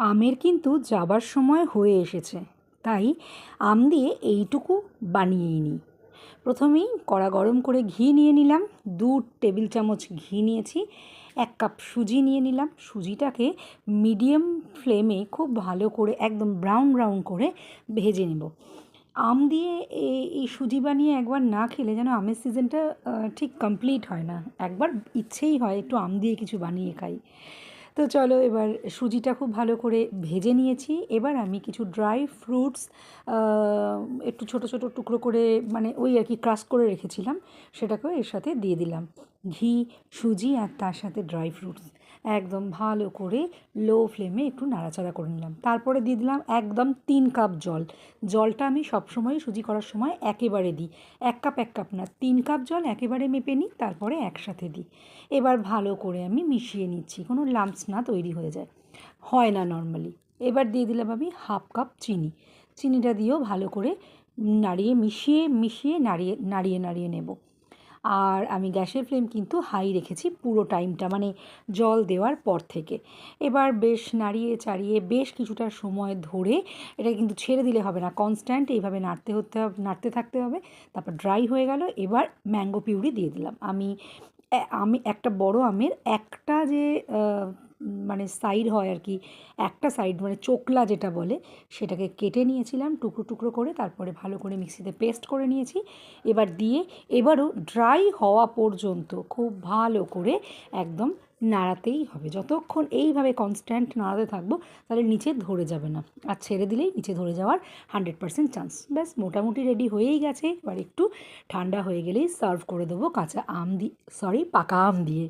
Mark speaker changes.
Speaker 1: আমের কিন্তু যাবার সময় হয়ে এসেছে, তাই আম দিয়ে এইটুকু বানিয়েই নিই। প্রথমেই কড়া গরম করে ঘি নিয়ে নিলাম, 2 টেবিল চামচ ঘি নিয়েছি, 1 কাপ সুজি নিয়ে নিলাম। সুজিটাকে মিডিয়াম ফ্লেমে খুব ভালো করে একদম ব্রাউন ব্রাউন করে ভেজে নেব। আম দিয়ে এই সুজি বানিয়ে একবার না খেলে যেন আমের সিজনটা ঠিক কমপ্লিট হয় না। একবার ইচ্ছেই হয় একটু আম দিয়ে কিছু বানিয়ে খাই। তো চলো, এবার সুজিটা খুব ভালো করে ভেজে নিয়েছি। এবার আমি কিছু ড্রাই ফ্রুটস একটু ছোট ছোট টুকরো করে, মানে ওই আর কি ক্রাশ করে রেখেছিলাম, সেটাকেও এর সাথে দিয়ে দিলাম। ঘি, সুজি আর তার সাথে ড্রাই ফ্রুটস একদম ভালো করে লো ফ্লেমে একটু নাড়াচাড়া করে নিলাম। তারপরে দিয়ে দিলাম একদম 3 কাপ জল। জলটা আমি সবসময় সুজি করার সময় একেবারে দিই, 1 কাপ না, 3 কাপ জল একেবারে মেপে নিই, তারপরে একসাথে দিই। এবার ভালো করে আমি মিশিয়ে নিচ্ছি, কোনো লাম্পস না তৈরি হয়ে যায়, হয় না নর্মালি। এবার দিয়ে দিলাম আমি 1/2 কাপ চিনি। চিনিটা দিয়েও ভালো করে নাড়িয়ে মিশিয়ে মিশিয়ে নাড়িয়ে নাড়িয়ে নাড়িয়ে নেব। আর আমি গ্যাসের ফ্লেম কিন্তু হাই রেখেছি পুরো টাইমটা, মানে জল দেওয়ার পর থেকে। এবার বেশ নাড়িয়ে চাড়িয়ে বেশ কিছুটা সময় ধরে, এটা কিন্তু ছেড়ে দিলে হবে না, কনস্ট্যান্ট এইভাবে নাড়তে থাকতে হবে। তারপর ড্রাই হয়ে গেল। এবার ম্যাঙ্গো পিউরি দিয়ে দিলাম। আমি একটা বড় আমের একটা যে মানে সাইড হয় আর কি, একটা সাইড মানে চোকলা যেটা বলে, সেটাকে কেটে নিয়েছিলাম টুকরো টুকরো করে, তারপরে ভালো করে মিক্সিতে পেস্ট করে নিয়েছি। এবার দিয়ে এবারও ড্রাই হওয়া পর্যন্ত খুব ভালো করে একদম নাড়াতেই হবে। যতক্ষণ এইভাবে কনস্ট্যান্ট নাড়াতে থাকবো, তাহলে নিচে ধরে যাবে না, আর ছেড়ে দিলেই নিচে ধরে যাওয়ার 100% চান্স। ব্যাস মোটামুটি রেডি হয়েই গেছে। এবার একটু ঠান্ডা হয়ে গেলেই সার্ভ করে দেবো কাঁচা আম দিয়ে, সরি, পাকা আম দিয়ে।